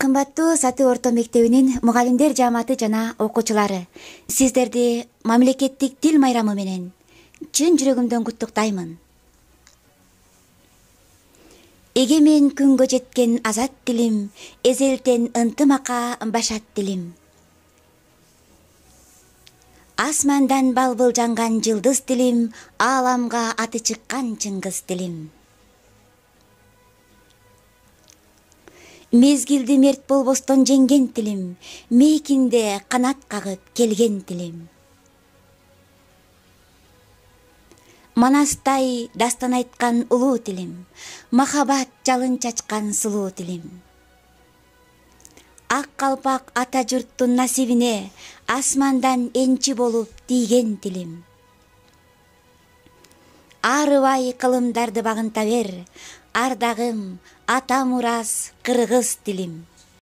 Кымбаттуу Саты орто мектебинин мугалимдер жааматы жана окуучулары, сиздерди мамлекеттик тил майрамы менен чын жүрөгүмдөн куттуктаймын. Эгемен күнгө жеткен азат тилим, эзелтен ынтымакка башат тилим. Асмандан балбыл жанган жылдыз тилим, ааламга аты чыккан чыңгыз тилим. Мезгилди мерт болбостон жеңген тилим, мейкинде канат кагып келген тилим. Манастай дастан айткан улуу тилим, махабат жалын чачкан сулуу тилим. Ак калпак ата журттун насибине асмандан энчи болуп тийген тилим. Арыбай кылымдарды багынта бер, ардагым ата мурас кыргыз тилим.